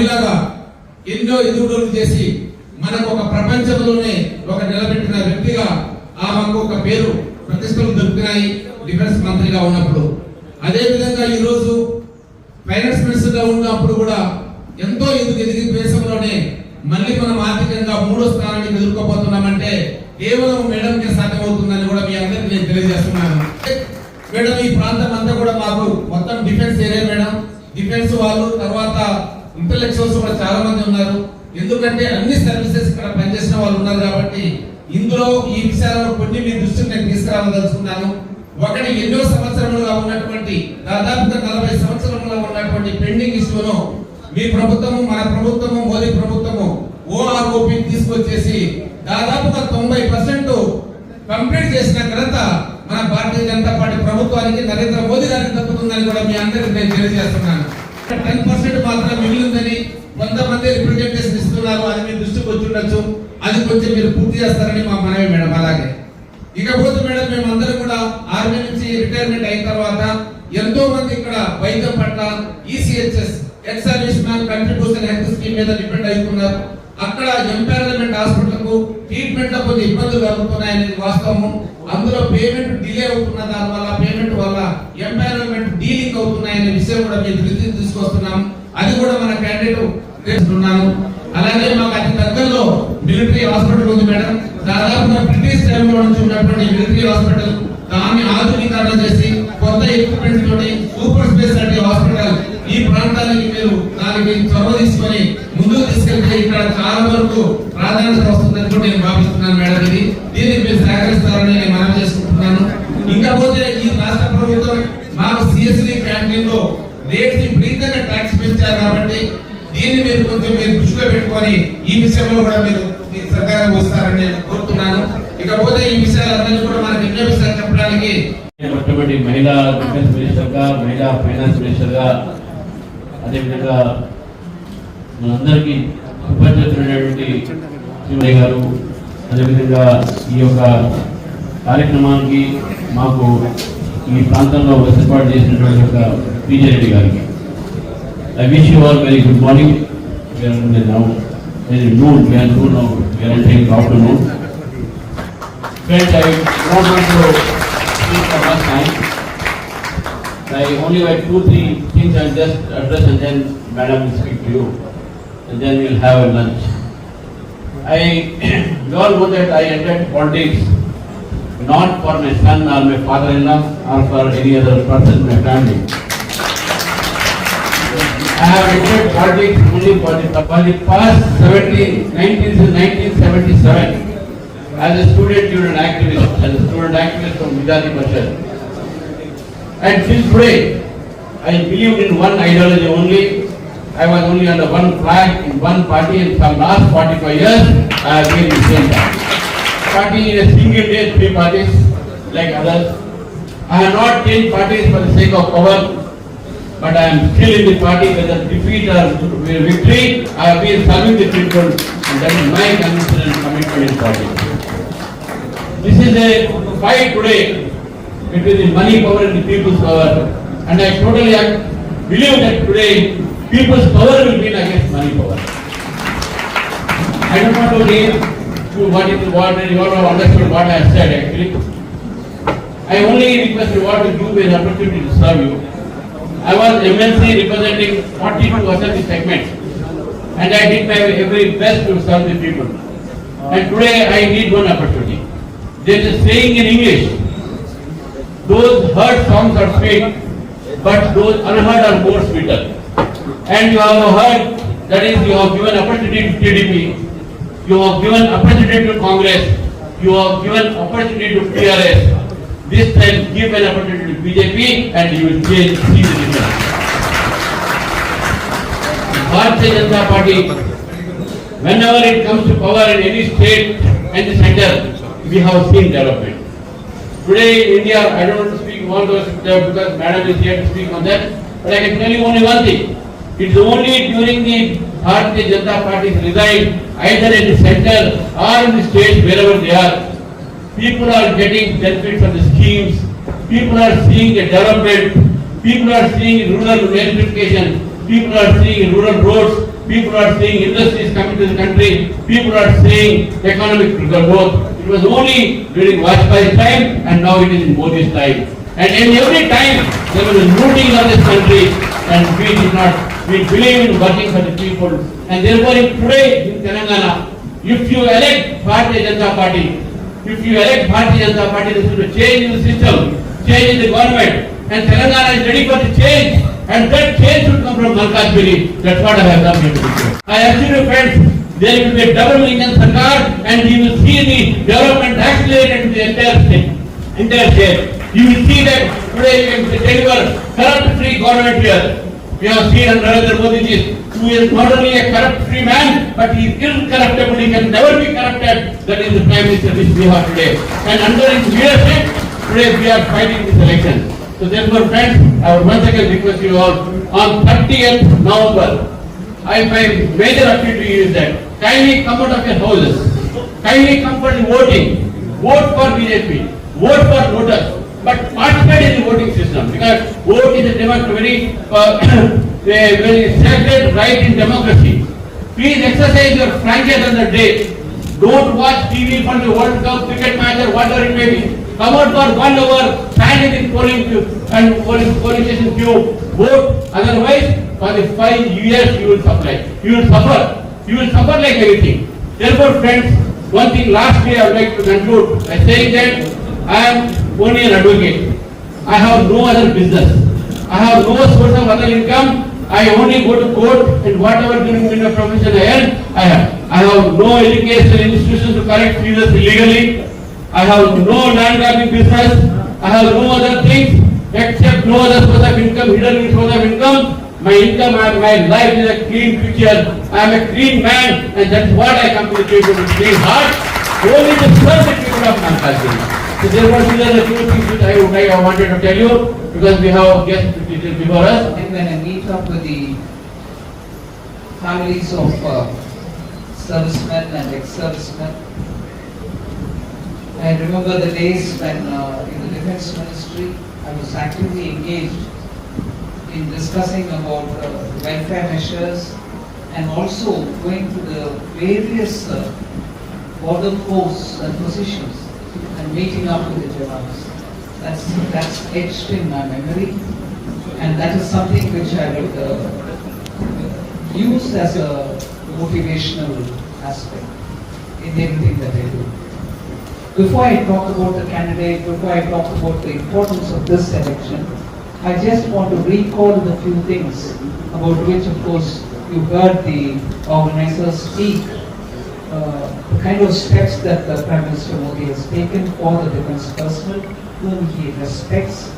మహిళగా ఎన్నో ఎదుగుదలు చేసి మనకు ఒక ప్రపంచంలోనే ఒక నిలబెట్టిన వ్యక్తిగా ఆమెకు ఒక పేరు ప్రతిష్టలు దొరికినాయి డిఫెన్స్ మంత్రిగా ఉన్నప్పుడు. అదే విధంగా ఈరోజు ఫైనాన్స్ మినిస్టర్ గా ఉన్నప్పుడు కూడా ఎంతో ఎదిగి దేశంలోనే మళ్ళీ మనం ఆర్థికంగా 3వ స్థానానికి ఎదుర్కోబోతున్నామంటే కేవలం మేడంకే సాధ్యమవుతుందని కూడా మీ అందరికీ నేను తెలియజేస్తున్నాను. మేడం ఈ ప్రాంతం అంతా కూడా మాకు మొత్తం డిఫెన్స్ ఏరియా మేడం. డిఫెన్స్ వాళ్ళు తర్వాత ఇంటెలెక్చువల్స్ కూడా చాలా మంది ఉన్నారు. ఎందుకంటే అన్ని సర్వీసెస్ ఇక్కడ పనిచేసిన వాళ్ళు ఉన్నారు కాబట్టి ఇందులో ఈ విషయాలను కొన్ని మీ దృష్టికి నేను తీసుకురావాలనుకున్నాను. ఒకటి ఎన్నో సంవత్సరములుగా ఉన్నటువంటి దాదాపుగా 40 సంవత్సరములుగా ఉన్నటువంటి పెండింగ్ ఇష్యూను మీ ప్రభుత్వము మన ప్రభుత్వము మోదీ ప్రభుత్వము ఓఆర్ఓపి తీసుకొచ్చేసి దాదాపుగా 90% కంప్లీట్ చేసిన ఘనత మన భారతీయ జనతా పార్టీ ప్రభుత్వానికి నరేంద్ర మోదీ గారికి దక్కుతుందని కూడా మీ అందరికీ నేను తెలియజేస్తున్నాను. 10% మాత్రం మిగిలిందని కొంతమంది రిప్రజెంటేషన్ ఇస్తున్నారు. అది మీ దృష్టికి వచ్చి ఉండొచ్చు. అది కొంచెం మీరు పూర్తి చేస్తారని మా మనవి మేడం. అలాగే ఇకపోతే మేడం మేమందరం కూడా ఆర్మీ నుంచి రిటైర్మెంట్ అయిన తర్వాత ఎంతో మంది ఇక్కడ వైద్యం పట్ల ECHS ex service man contribution health scheme మీద డిపెండ్ అవుతున్నారు. అక్కడ ఎంపానల్మెంట్ హాస్పిటల్ కు ట్రీట్మెంట్ లో కొన్ని ఇబ్బందులు కలుగుతున్నాయనేది వాస్తవము. అందులో పేమెంట్ డిలే అవుతున్న దాని వల్ల పేమెంట్ వల్ల ఎంపానల్మెంట్ డీలింగ్ అవుతున్నాయనే విషయం కూడా మీ దృష్టికి తీసుకొస్తున్నాం. అది కూడా మన క్యాండిడేట్ చేస్తున్నాను. అలాగే మాకు అతి దగ్గరలో మిలిటరీ హాస్పిటల్ ఉంది మేడం. దాదాపుగా బ్రిటిష్ టైంలో నుంచి ఉన్నటువంటి మిలిటరీ హాస్పిటల్ దాన్ని ఆధునీకరణ చేసి కొత్త ఎక్విప్మెంట్ తోటి సూపర్ స్పెషాలిటీ హాస్పిటల్ ఈ ప్రాంతానికి మీరు దానికి చొరవ తీసుకొని ముందుకు తీసుకెళ్తే ఇక్కడ చాలా వరకు ప్రాధాన్యత వస్తుందని కూడా నేను భావిస్తున్నాను మేడం. దీనికి మీరు సహకరిస్తారని నేను మనవి చేసుకుంటున్నాను. ఇంకా పోతే ఈ రాష్ట్ర ప్రభుత్వం మాకు సిఎస్సి క్యాంటీన్ లో రేట్స్ విపరీతంగా ట్యాక్స్ పెంచారు కాబట్టి దీన్ని మీరు కొంచెం మీరు దృష్టిలో పెట్టుకొని ఈ విషయంలో కూడా మీరు సహకారం వస్తారని నేను కోరుతున్నాను. ఇకపోతే ఈ విషయాలన్నీ కూడా మనకి ఎన్నో విషయాలు చెప్పడానికి మొట్టమొదటి మహిళా డిఫెన్స్ మినిస్టర్ గా, మహిళా ఫైనాన్స్ మినిస్టర్ గా, అదేవిధంగా మనందరికీ ఉపస్థితులైనటువంటి శ్రీమతి గారు, అదేవిధంగా ఈ యొక్క కార్యక్రమానికి మాకు ఈ ప్రాంతంలో ఏర్పాటు చేసినటువంటి యొక్క BJP గారికి I wish you all very good morning. We are now very noon. We are noon now. We are entering afternoon. Friends, I don't want to speak for much time. I only have 2-3 things I'll just address and then Madam will speak to you. And then we'll have a lunch. You all know that I entered politics not for my son or my father-in-law or for any other person in my family. I have entered politics only for the past 1977 as a student activist from Vijayati Parshad. And till today, I believed in one ideology only. I was only under one flag in one party, and for last 45 years, I have been in the same party in a single day, 3 parties like others. I have not changed parties for the sake of power. But I am still in the party, whether defeat or victory, I have been serving the people, and that is my conviction and commitment in politics. This is a fight today between the money power and the people's power, and I totally believe that today people's power will win against money power. I don't want to read through what you all have understood what I have said actually. I only request you all to give me an opportunity to serve you. I was MLC representing 42 assembly segments, and I did my very best to serve the people. And today I need one opportunity. There is a saying in English, those heard songs are sweet, but those unheard are more sweeter. And you have heard, that is, you have given opportunity to TDP, you have given opportunity to Congress, you have given opportunity to BRS. This time give an opportunity to BJP and you will see the difference. Bharatiya Janata Party, whenever it comes to power in any state and the center, we have seen development. Today in India, I don't want to speak all those because Madam is here to speak on that, but I can tell you only one thing. It is only during the Bharatiya Janata Party's reside either in the center or in the states wherever they are. People are getting benefit from the schemes. People are seeing the development. People are seeing rural electrification. People are seeing rural roads. people are seeing industries coming to the country, people are seeing economic growth. It was only during Vajpayee's time and now it is in Modi's time. And in every time there was a looting of this country and we believe in working for the people. And therefore today in Telangana, if you elect Bharatiya Janata Party, this will be change in the system, change in the government, and Telangana is ready for the change, and that change should come from Malkajgiri. That's what I have come here to do. I assure you friends, there will be a double Indian Sarkar, and you will see the development accelerated in the entire state. You will see that today we can deliver corrupt-free government here. We have seen under Narendra Modi who is not only a corrupt-free man, but he is incorruptible. He can never be corrupted. That is the Prime Minister which we have today. And under his leadership, today we are fighting this election. So therefore, friends, I would once again request you all, on 30th November, my major appeal to you is that kindly come out of your houses, kindly come for the voting, vote for BJP, vote for voters, but participate in the voting system, because vote is a very sacred right in democracy. Please exercise your frankness on the day. Don't watch TV for the World Cup, cricket match or whatever it may be. Come out for 1 hour, stand in the polling station queue, vote. Otherwise, for the 5 years you will suffer. You will suffer like anything. Therefore, friends, one thing lastly I would like to conclude by saying that I am only an advocate. I have no other business. I have no source of other income. I only go to court and whatever during my profession I earn, I have. I have no educational institutions to collect fees illegally. I have no land grabbing business. I have no other things except no other source of income, hidden source of income. My income and my life is a clean picture. I am a clean man, and that's what I come to the table with clean heart. Only to serve the people of Malkajgiri. So therefore, these are the two things which I wanted to tell you, because we have guests before us. And when I meet up with the families of servicemen and ex-servicemen, I remember the days when in the Defence Ministry I was actively engaged in discussing about welfare measures and also going to the various border posts and positions and meeting up with the Jawans. That's etched in my memory, and that is something which I would use as a motivational aspect in everything that I do. Before I talk about the candidate, before I talk about the importance of this election, I just want to recall the few things about which, of course, you heard the organizers speak. The kind of steps that the Prime Minister Modi has taken for the defence personnel, whom he respects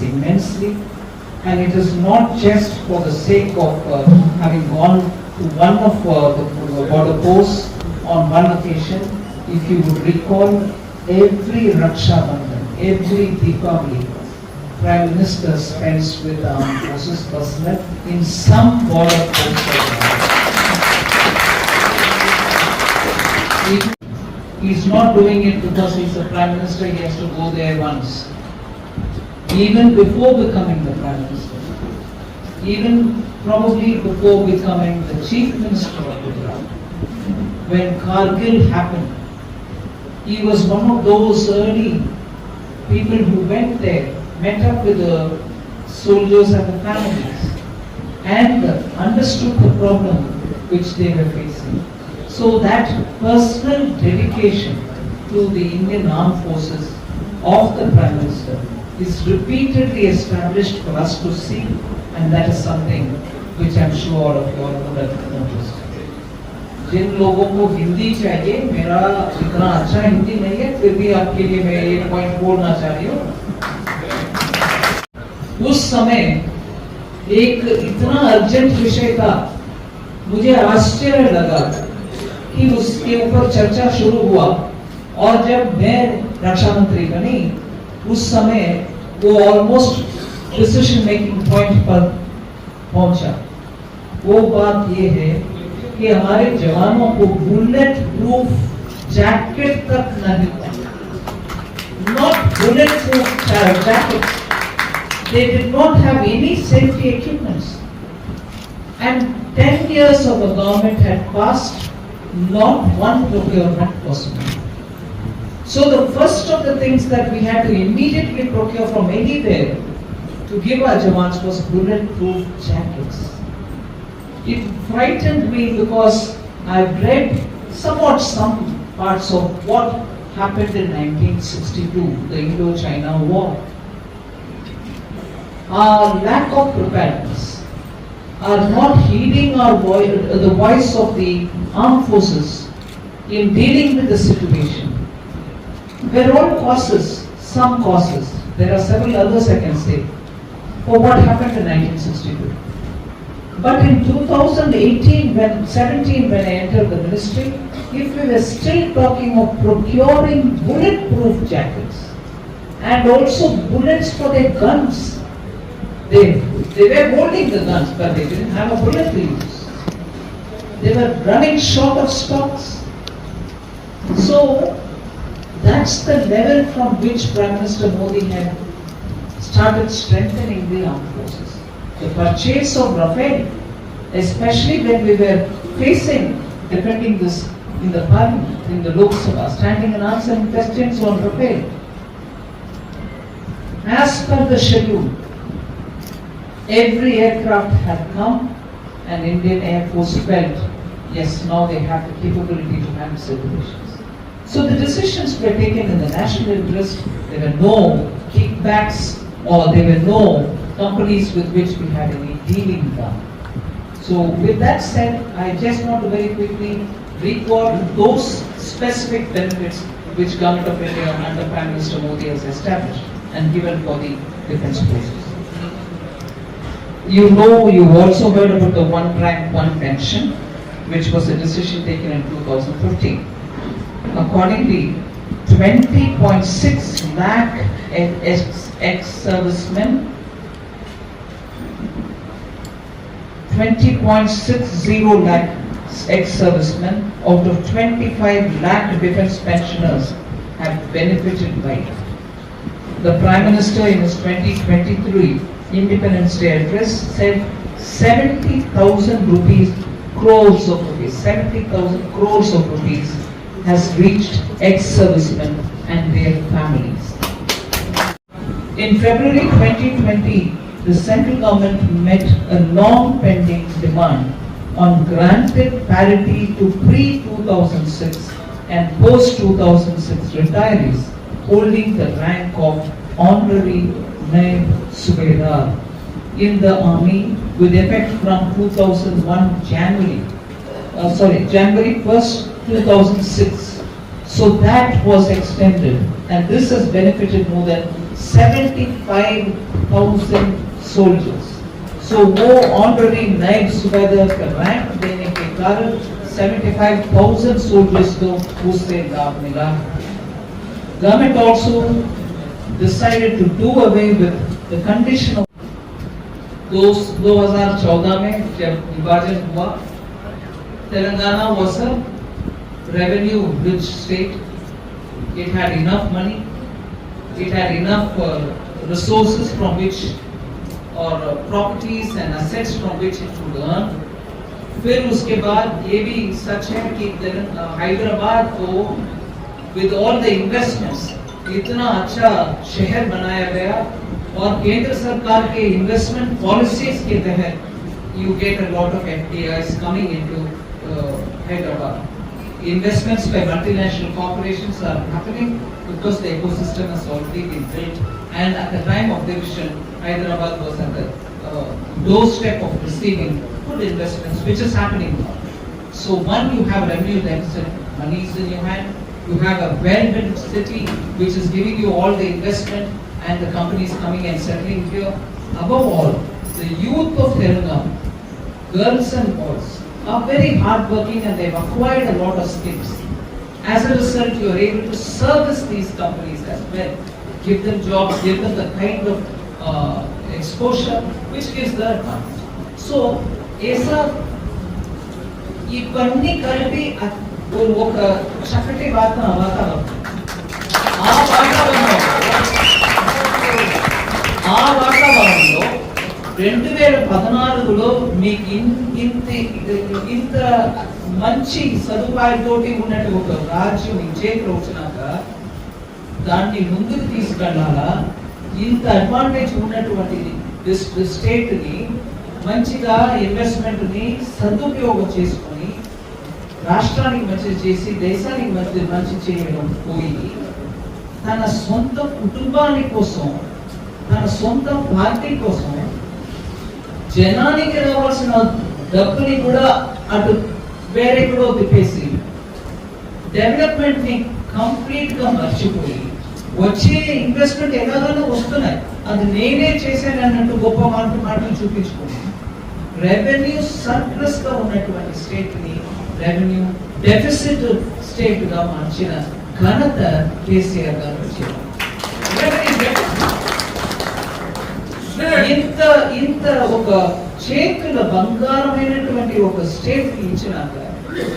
immensely, and it is not just for the sake of having gone to one of the border posts on one occasion. If you would recall, every Raksha Bandhan, every Deepavali, Prime Minister spends with the armed forces personnel in some border post. He's not doing it because he's the Prime Minister, he has to go there once. Even before becoming the Prime Minister, even probably before becoming the Chief Minister of Gujarat, when Kargil happened, he was one of those early people who went there, met up with the soldiers and the families, and understood the problem which they were facing. So that personal dedication to the Indian Armed Forces of the Prime Minister is repeatedly established for us to see, and that is something which I am sure all of you all would have noticed. जिन लोगों को हिंदी चाहिए, मेरा इतना अच्छा हिंदी नहीं है, फिर भी आपके लिए मैं एक पॉइंट बोलना चाह रही हूँ। उस समय एक इतना अर्जेंट विषय था, मुझे आश्चर्य लगा कि उसके ऊपर चर्चा शुरू हुआ, और जब मैं रक्षा मंत्री बनी उस समय वो ऑलमोस्ट डिसीजन मेकिंग पॉइंट पर पहुंचा। वो बात ये है कि हमारे जवानों को बुलेट प्रूफ जैकेट तक नहीं, not bullet proof jacket, they did not have any safety equipments. And 10 years of the government had passed, not one procurement was made. So the first of the things that we had to immediately procure from anywhere to give our jawans was bulletproof jackets. It frightened me because I've read somewhat some parts of what happened in 1962, the Indo-China War. Our lack of preparedness, our not heeding the voice of the armed forces in dealing with the situation were all causes, some causes. There are several others I can say for what happened in 1962. But in 2017 when I entered the ministry, if we were still talking of procuring bulletproof jackets and also bullets for their guns, they were holding the guns, but they didn't have a bullet to use. They were running short of stocks. So that's the level from which Prime Minister Modi had started strengthening the armed forces. The purchase of Rafale, especially when we were defending this in the Parliament, in the Lok Sabha, standing and answering questions on Rafale. As per the schedule, every aircraft had come and Indian Air Force felt, yes, now they have the capability to handle situations. So the decisions were taken in the national interest. There were no kickbacks or there were no companies with which we had any dealing done. So with that said, I just want to very quickly recall those specific benefits which Government of India under Prime Minister Modi has established and given for the defence forces. You know, you also heard about the one rank, one pension, which was a decision taken in 2015. Accordingly, 20.6 lakh ex-servicemen, 20.60 lakh ex-servicemen out of 25 lakh defence pensioners have benefited by it. The Prime Minister in his 2023 Independence Day address said 70,000 rupees, crores of rupees, 70,000 crores of rupees has reached ex-servicemen and their families. In February 2020, the central government met a long pending demand on granted parity to pre-2006 and post-2006 retirees holding the rank of Honorary Naib Subedar in the army with effect from January 1st, 2006. So that was extended and this has benefited more than 75,000 soldiers. So वो honorary नायब सूबेदार का rank देने के कारण 75,000 soldiers को उससे लाभ मिला. Government also decided to do away with the condition of 2014 में जब विभाजन हुआ, Telangana was a revenue-rich state. It had enough money. It had enough resources from which, or properties and assets from which it could earn. फिर उसके बाद ये भी सच है कि हैदराबाद को with all the investments इतना अच्छा शहर बनाया गया और केंद्र सरकार के investment policies के तहत you get a lot of FDIs coming into Hyderabad. Investments by multinational corporations are happening because the ecosystem has already been built, and at the time of division, Hyderabad was at the doorstep of receiving good investments, which is happening now. So one, you have revenue deficit, money is in your hand. You have a well-built city which is giving you all the investment and the companies coming and settling here. Above all, the youth of Telangana, girls and boys, are very hardworking and they've acquired a lot of skills. As a result, you are able to service these companies as well, give them jobs, give them the kind of exposure which gives the advantage. So, ऐसा ये करने कर भी वो चकटे बात ना वातावरण ఆ వాతావరణంలో 2014లో మీకు ఇంత మంచి సదుపాయాలతోటి ఉన్నట్టు ఒక రాజ్యం మీ చేతిలో వచ్చినాక దాన్ని ముందుకు తీసుకెళ్ళాలా? ఇంత అడ్వాంటేజ్ ఉన్నటువంటి స్టేట్ ని మంచిగా ఇన్వెస్ట్మెంట్ ని సదుపయోగం చేసుకొని రాష్ట్రానికి మంచి చేసి దేశానికి మంచి చేయడం పోయి తన సొంత కుటుంబాని కోసం, తన సొంత పార్టీ కోసం జనానికి రావాల్సిన డబ్బుని కూడా అటు వేరెక్కడో తిప్పేసి డెవలప్మెంట్ ని కంప్లీట్ గా మర్చిపోయి వచ్చే ఇన్వెస్ట్మెంట్ ఎలాగైనా వస్తున్నాయి, అది నేనే చేశాను అన్నట్టు గొప్ప మాటలు చూపించుకోండి. రెవెన్యూ సర్ప్లస్ గా ఉన్నటువంటి స్టేట్ ని రెవెన్యూ డెఫిసిట్ స్టేట్ గా మార్చిన ఘనత కేసీఆర్ గారు వచ్చారు. ఇంత ఒక చేతుల బంగారమైనటువంటి ఒక స్టేట్ కి ఇచ్చినాక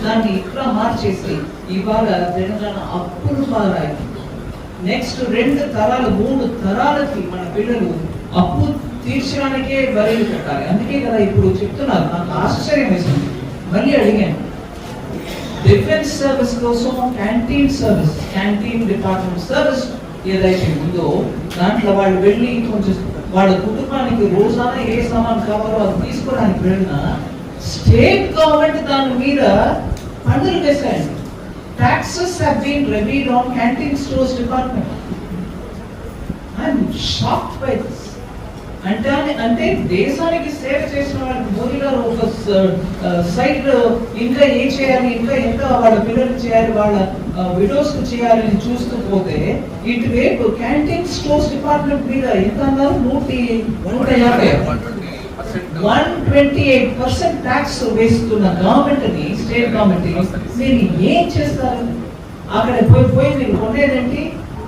దాన్ని ఇట్లా మార్చేసి ఇవాళ తెలంగాణ అప్పులు పాలైంది. నెక్స్ట్ 2 తరాలు 3 తరాలకి మన పిల్లలు అప్పు తీర్చడానికే బరీలు పెట్టాలి. అందుకే కదా ఇప్పుడు చెప్తున్నారు, నాకు ఆశ్చర్యం వేసింది. మళ్ళీ అడిగాను, డిఫెన్స్ సర్వీస్ కోసం క్యాంటీన్ డిపార్ట్మెంట్ సర్వీస్ ఏదైతే ఉందో దాంట్లో వాళ్ళు వెళ్ళి కొంచెం వాళ్ళ కుటుంబానికి రోజానా ఏ సామాన్ కావాలో అది తీసుకోవడానికి వెళ్ళినా స్టేట్ గవర్నమెంట్ దాని మీద పన్నులు వేశాయండి. Taxes have been levied on canteen stores department. I am shocked by this. అంటే దేశానికి సేవ చేసిన వాళ్ళకి మోదీ గారు ఒక సైడ్ ఇంకా ఏం చేయాలి, ఇంకా ఎంత వాళ్ళ పిల్లలకు చేయాలి, వాళ్ళ విడోస్ కు చేయాలని చూస్తూ పోతే ఇటువైపు క్యాంటీన్ స్టోర్స్ డిపార్ట్మెంట్ మీద ఎంత అన్నారు? 128% ట్యాక్స్ వేస్తున్న గవర్నమెంట్ ని, స్టేట్ గవర్నమెంట్ మీరు ఏం చేస్తారు? అక్కడ పోయి మీరు కొనేదేంటి?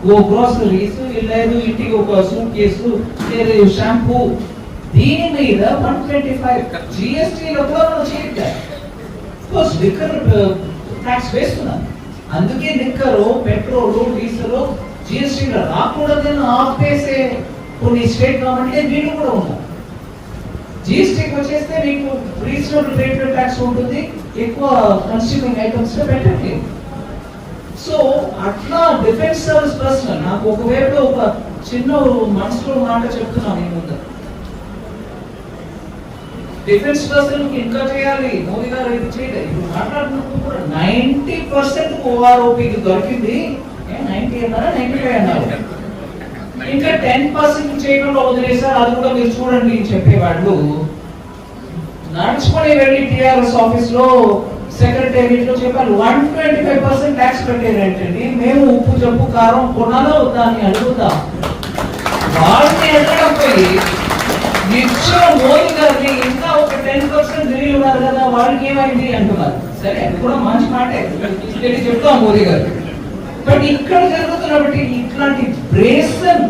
ఓ గ్రోసరీస్, లేదు ఇంటికి ఒక సూట్ కేసు, లేదు షాంపూ. దీని మీద 125 జిఎస్టీలో కూడా మనం చేయట్లేదు. లిక్కర్ ట్యాక్స్ వేస్తున్నారు. అందుకే లిక్కరు, పెట్రోల్, డీజిల్ జిఎస్టీలో రాకూడదని ఆపేసే కొన్ని స్టేట్ గవర్నమెంట్ వీళ్ళు కూడా ఉన్నారు. జిఎస్టీకి వచ్చేస్తే మీకు రీజనబుల్ రేట్ ట్యాక్స్ ఉంటుంది, ఎక్కువ కన్స్యూమింగ్ ఐటమ్స్ లో పెట్టండి. సో అట్లా డిఫెన్స్ సర్వీస్ పర్సనల్ నాకు ఒకవేళ ఒక చిన్న మనసులో మాట చెప్తున్నాను మీ ముందు. డిఫెన్స్ పర్సనల్ ఇంకా చేయాలి, మోదీ గారు ఇది చేయలేదు. ఇప్పుడు మాట్లాడుతున్నప్పుడు కూడా 90% ఓఆర్ఓపీకి దొరికింది. 90 అన్నారా, 95 అన్నారు. ఇంకా 10% చేయడంలో వదిలేసారు. అది కూడా మీరు చూడండి చెప్పేవాళ్ళు. నడుచుకొని వెళ్ళి టిఆర్ఎస్ ఆఫీస్ లో సెక్రటేరియట్ లో చెప్పారు 125% ట్యాక్స్ పెట్టేరేంటండి, మేము ఉప్పు జప్పు కారం కొనాలో దాన్ని అడుగుతాం. వాళ్ళని అడగకపోయి ఇచ్చిన మోదీ గారిని ఇంకా ఒక 10% ఢిల్లీలో ఉన్నారు కదా వాళ్ళకి ఏమైంది అంటున్నారు. సరే అది కూడా మంచి మాటే, చెప్తాం మోదీ గారు. బట్ ఇక్కడ జరుగుతున్నటువంటి ఇట్లాంటి బ్రేసన్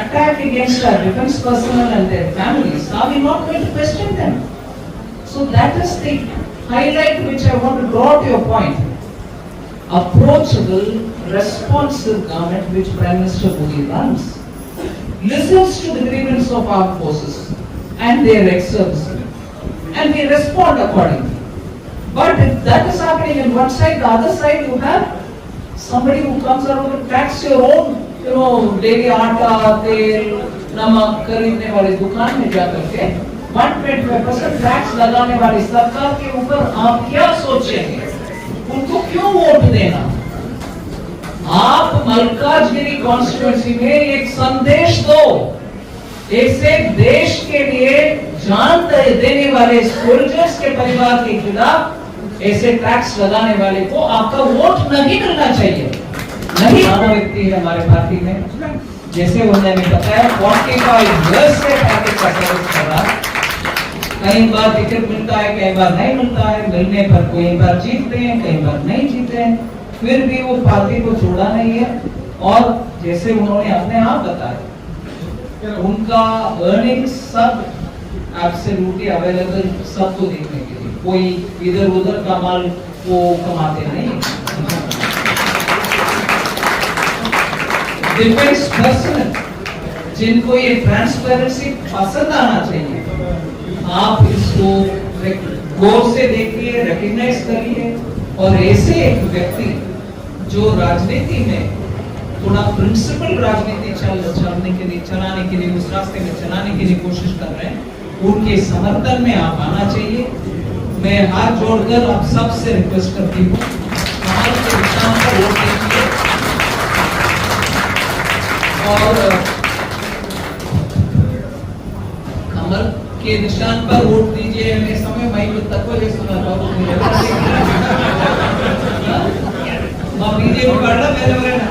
attack against our defense personnel and their families, are we not going to question them? So that is the highlight which I want to draw to your point. Approachable, responsive government which Prime Minister Modi runs listens to the grievances of our forces and their ex-servicemen, and we respond accordingly. But if that is happening in one side, the other side you have somebody who comes around and tax your own, daily आटा, तेल, नमक खरीदने वाले दुकान में जाकर के 125% tax लगाने वाली सरकार के ऊपर आप क्या सोचेंगे? उनको क्यों वोट देना? आप मल्काजगिरी कॉन्स्टिट्यूएंसी में एक संदेश दो, ऐसे देश के लिए जान देने वाले सोल्जर्स के परिवार के खिलाफ ऐसे टैक्स लगाने वाले को आपका वोट नहीं मिलना चाहिए। नहीं आना व्यक्ति है हमारे पार्टी में, जैसे उन्होंने बताया 45 years से पार्टी का सर्विस कर रहा। कई बार टिकट मिलता है, कई बार नहीं मिलता है, मिलने पर कोई बार जीतते हैं, कई बार नहीं जीतते हैं, फिर भी वो पार्टी को छोड़ा नहीं है। और जैसे उन्होंने अपने आप बताया उनका अर्निंग्स सब एब्सोल्युटली अवेलेबल सबको देखने के लिए, कोई इधर उधर का माल वो कमाते नहीं। डिफेंस पर्सनल जिनको ये ट्रांसपेरेंसी पसंद आना चाहिए, आप इसको गौर से देखिए, रिकग्नाइज करिए और ऐसे एक व्यक्ति जो राजनीति में थोड़ा प्रिंसिपल राजनीति चलाने के लिए उस रास्ते में चलाने के लिए कोशिश कर रहे हैं, उनके समर्थन में आप आना चाहिए। मैं हाथ जोड़कर आप सबसे रिक्वेस्ट करती हूँ, कमल के निशान पर वोट दीजिए और कमल के निशान पर वोट दीजिए। मैं समय माइक तक को ले सुना था మా బీజేపీ వాళ్ళ వేరెవరైనా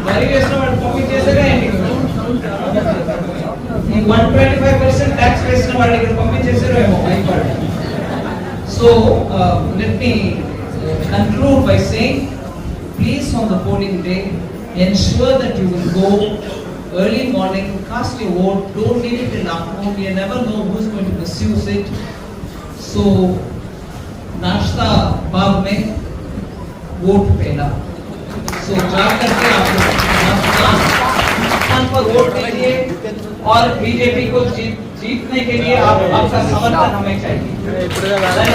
మరి వేసిన వాళ్ళు పంపించేసారా ఏంటి? ఈ 125% ట్యాక్స్ వేసిన వాళ్ళు ఇక్కడ పంపించేసారో ఏమో మైక్ వాళ్ళు. So let me conclude by saying, please on the polling day ensure that you will go early morning, cast your vote, don't leave it till afternoon. You never know who's going to misuse it. So नाश्ता बाद में vote पहला, सो जाकर के आप मतदान पर vote दीजिए और बीजेपी को जीतने के लिए आप आपका समर्थन हमें चाहिए। धन्यवाद।